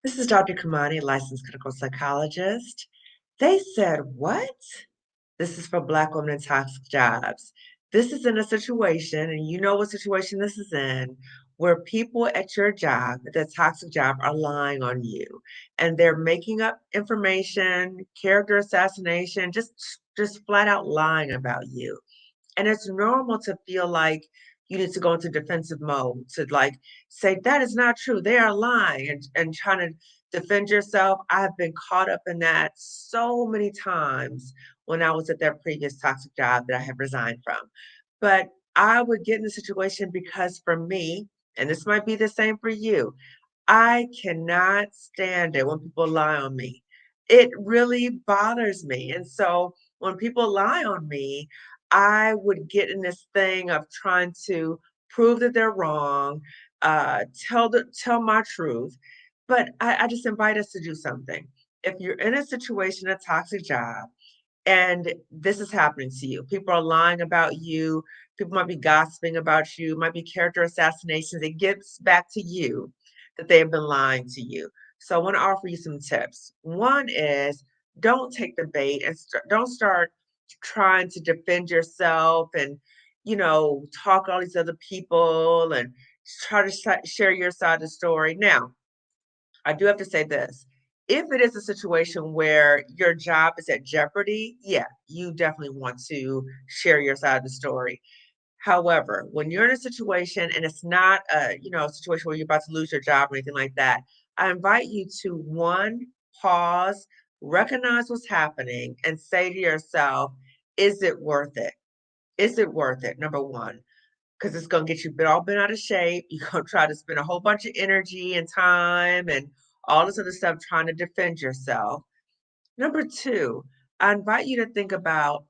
This is Dr. Kamani, licensed clinical psychologist. They said, what? This is for Black women in toxic jobs. This is in a situation, and you know what situation this is in, where people at your job, at the toxic job, are lying on you. And they're making up information, character assassination, just flat out lying about you. And it's normal to feel like you need to go into defensive mode to like say, that is not true. They are lying and trying to defend yourself. I've been caught up in that so many times when I was at that previous toxic job that I had resigned from. But I would get in the situation because for me, and this might be the same for you, I cannot stand it when people lie on me. It really bothers me. And so when people lie on me, I would get in this thing of trying to prove that they're wrong, tell my truth. But I just invite us to do something. If you're in a situation, a toxic job, and this is happening to you, people are lying about you, people might be gossiping about you, might be character assassinations. It gets back to you that they have been lying to you. So I want to offer you some tips. One is don't take the bait and don't start trying to defend yourself and talk to all these other people and try to share your side of the story. Now, I do have to say this. If it is a situation where your job is at jeopardy, yeah, you definitely want to share your side of the story. However, when you're in a situation and it's not a situation where you're about to lose your job or anything like that, I invite you to one, pause, recognize what's happening, and say to yourself, is it worth it? Is it worth it? Number one, because it's going to get you all bent out of shape. You're going to try to spend a whole bunch of energy and time and all this other stuff trying to defend yourself. Number two, I invite you to think about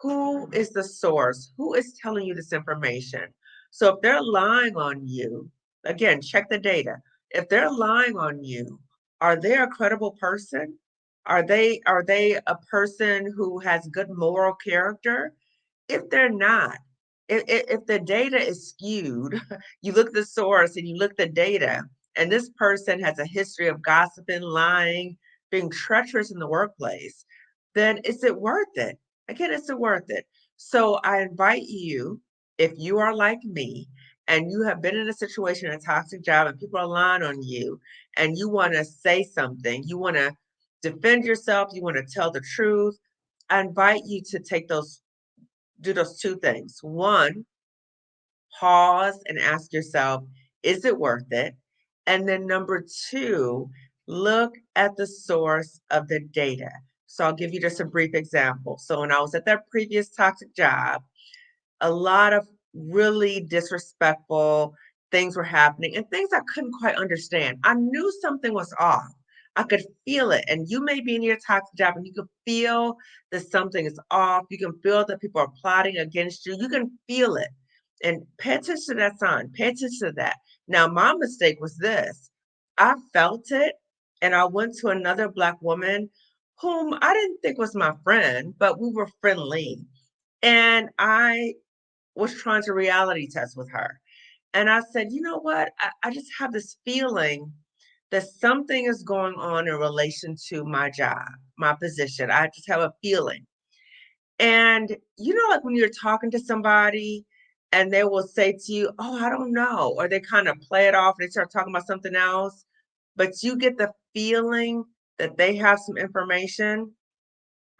who is the source? Who is telling you this information? So if they're lying on you, again, check the data. If they're lying on you, are they a credible person? Are they a person who has good moral character? If they're not, if the data is skewed, you look at the source and you look at the data, and this person has a history of gossiping, lying, being treacherous in the workplace, then is it worth it? Again, is it worth it? So I invite you, if you are like me and you have been in a situation, a toxic job, and people are lying on you, and you want to say something, you want to defend yourself, you want to tell the truth, I invite you to do those two things. One, pause and ask yourself, is it worth it? And then number two, look at the source of the data. So I'll give you just a brief example. So when I was at that previous toxic job, a lot of really disrespectful things were happening and things I couldn't quite understand. I knew something was off. I could feel it. And you may be in your toxic job and you can feel that something is off. You can feel that people are plotting against you. You can feel it. And pay attention to that sign. Pay attention to that. Now, my mistake was this. I felt it and I went to another Black woman whom I didn't think was my friend, but we were friendly. And I was trying to reality test with her. And I said, you know what? I just have this feeling that something is going on in relation to my job, my position. I just have a feeling. And like when you're talking to somebody and they will say to you, oh, I don't know. Or they kind of play it off and they start talking about something else. But you get the feeling that they have some information.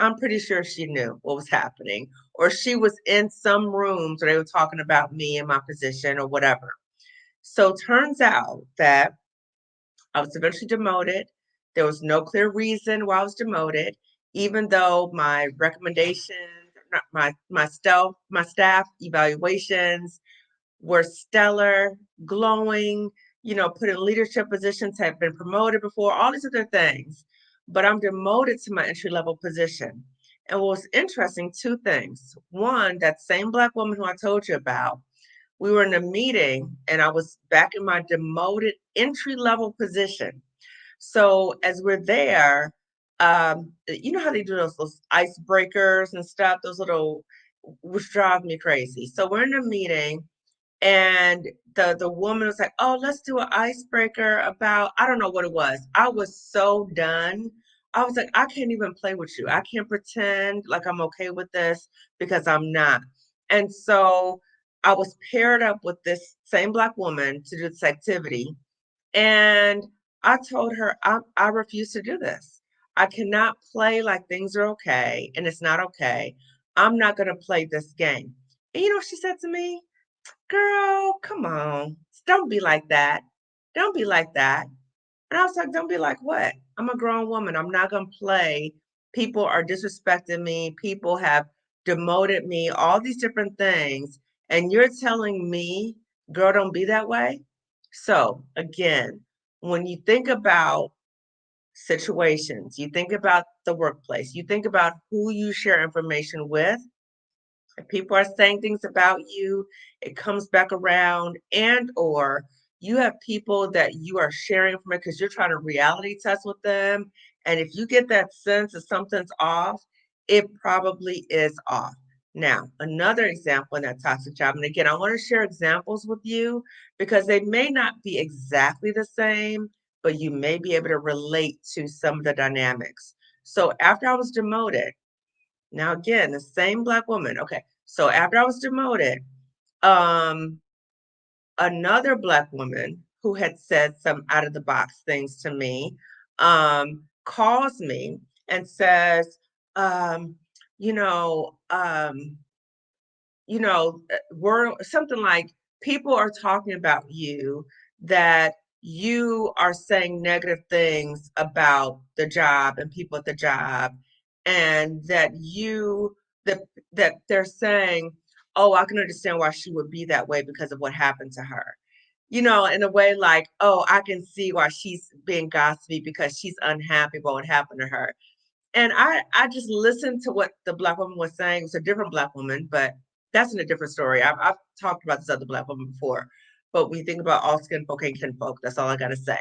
I'm pretty sure she knew what was happening, or she was in some rooms where they were talking about me and my position or whatever. So turns out that I was eventually demoted. There was no clear reason why I was demoted, even though my recommendations, my staff evaluations were stellar, glowing, put in leadership positions, had been promoted before, all these other things. But I'm demoted to my entry level position. And what was interesting, two things. One, that same Black woman who I told you about, we were in a meeting and I was back in my demoted entry level position. So as we're there, you know how they do those icebreakers and stuff, those little, which drive me crazy. So we're in a meeting And the woman was like, "Oh, let's do an icebreaker about," I don't know what it was. I was so done. I was like, "I can't even play with you. I can't pretend like I'm okay with this because I'm not." And so I was paired up with this same black woman to do this activity, and I told her, I refuse to do this. I cannot play like things are okay and it's not okay. I'm not going to play this game. And you know what she said to me? Girl, come on. Don't be like that. Don't be like that. And I was like, don't be like what? I'm a grown woman. I'm not going to play. People are disrespecting me. People have demoted me, all these different things. And you're telling me, girl, don't be that way. So, again, when you think about situations, you think about the workplace, you think about who you share information with, if people are saying things about you, it comes back around, and or you have people that you are sharing from it because you're trying to reality test with them. And if you get that sense that something's off, it probably is off. Now, another example in that toxic job, and again, I want to share examples with you because they may not be exactly the same, but you may be able to relate to some of the dynamics. So after I was demoted, now again, the same black woman. Okay. So after I was demoted, um, another black woman who had said some out of the box things to me, calls me and says, um, you know, um, we're something like people are talking about you that you are saying negative things about the job and people at the job, and that that they're saying, oh, I can understand why she would be that way because of what happened to her. In a way like, oh, I can see why she's being gossipy because she's unhappy about what happened to her. And I just listened to what the black woman was saying. It's a different black woman, but that's in a different story. I've talked about this other black woman before, but when you think about all skin folk ain't kin folk, that's all I got to say.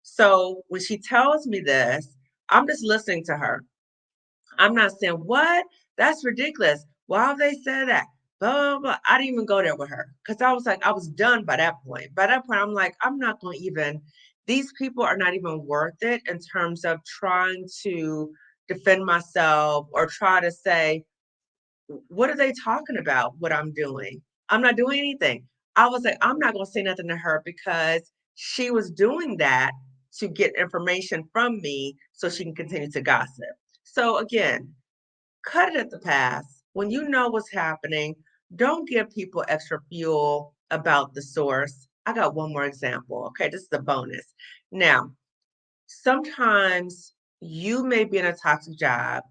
So when she tells me this, I'm just listening to her. I'm not saying, what? That's ridiculous. Why have they said that? Blah, blah, blah. I didn't even go there with her because I was like, I was done by that point. By that point, I'm like, I'm not going to even, these people are not even worth it in terms of trying to defend myself or try to say, what are they talking about? What I'm doing? I'm not doing anything. I was like, I'm not going to say nothing to her because she was doing that to get information from me so she can continue to gossip. So again, cut it at the pass. When you know what's happening, don't give people extra fuel about the source. I got one more example. Okay, this is a bonus. Now, sometimes you may be in a toxic job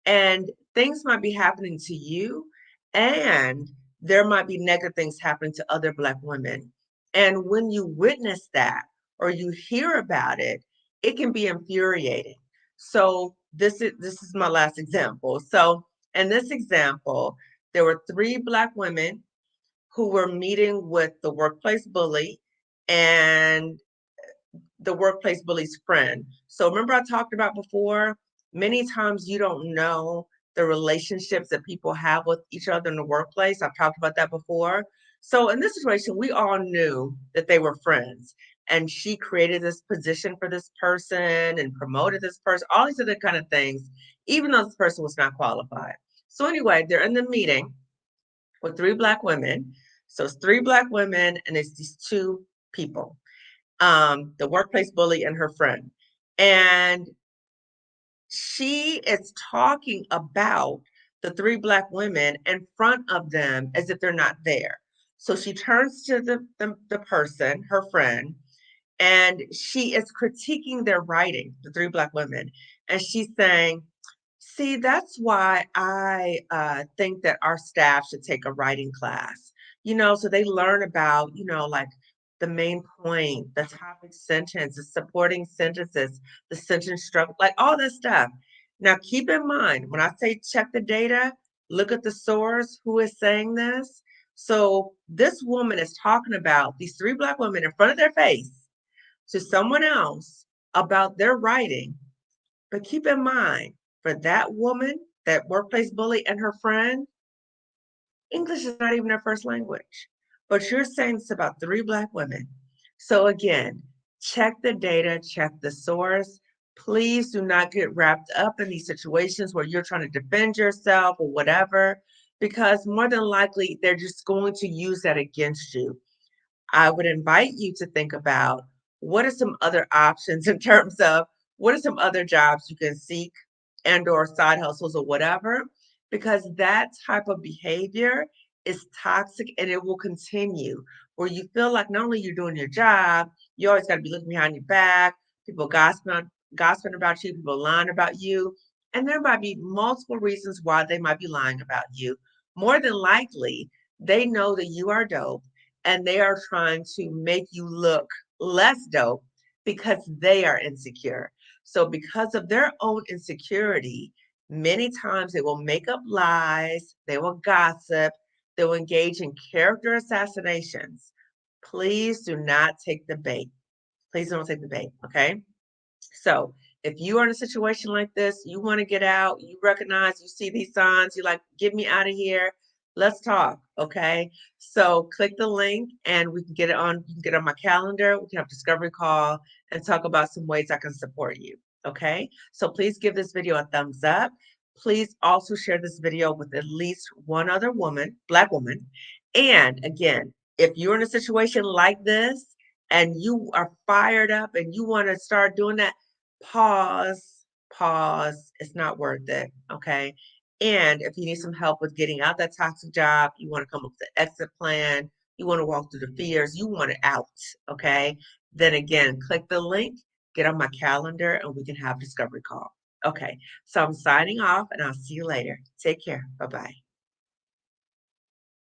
and things might be happening to you, and there might be negative things happening to other Black women. And when you witness that or you hear about it, it can be infuriating. So this is my last example. So in this example, there were three Black women who were meeting with the workplace bully and the workplace bully's friend. So remember I talked about before, many times you don't know the relationships that people have with each other in the workplace. I've talked about that before. So in this situation, we all knew that they were friends. And she created this position for this person and promoted this person, all these other kind of things, even though this person was not qualified. So anyway, they're in the meeting with three Black women. So it's three Black women and it's these two people, the workplace bully and her friend. And she is talking about the three Black women in front of them as if they're not there. So she turns to the person, her friend, and she is critiquing their writing, the three Black women. And she's saying, see, that's why I think that our staff should take a writing class, so they learn about, like the main point, the topic sentence, the supporting sentences, the sentence structure, like all this stuff. Now, keep in mind, when I say check the data, look at the source, who is saying this. So this woman is talking about these three Black women in front of their face to someone else about their writing. But keep in mind, for that woman, that workplace bully and her friend, English is not even their first language. But you're saying it's about 3 Black women. So again, check the data, check the source. Please do not get wrapped up in these situations where you're trying to defend yourself or whatever, because more than likely they're just going to use that against you. I would invite you to think about what are some other options in terms of what are some other jobs you can seek and or side hustles or whatever, because that type of behavior is toxic and it will continue where you feel like not only you're doing your job, you always got to be looking behind your back, people gossiping about you, people lying about you. And there might be multiple reasons why they might be lying about you. More than likely, they know that you are dope and they are trying to make you look less dope because they are insecure. So, because of their own insecurity, many times they will make up lies, they will gossip, they will engage in character assassinations. Please do not take the bait. Please don't take the bait. Okay. So if you are in a situation like this, you want to get out, you recognize, you see these signs, you're like, get me out of here. Let's talk. Okay. So click the link and we can get it on, you can get on my calendar. We can have a discovery call and talk about some ways I can support you. Okay. So please give this video a thumbs up. Please also share this video with at least one other woman, Black woman. And again, if you're in a situation like this and you are fired up and you want to start doing that, pause. It's not worth it. Okay. And if you need some help with getting out that toxic job, you want to come up with an exit plan, you want to walk through the fears, you want it out. Okay. Then again, click the link, get on my calendar, and we can have a discovery call. Okay. So I'm signing off and I'll see you later. Take care. Bye bye.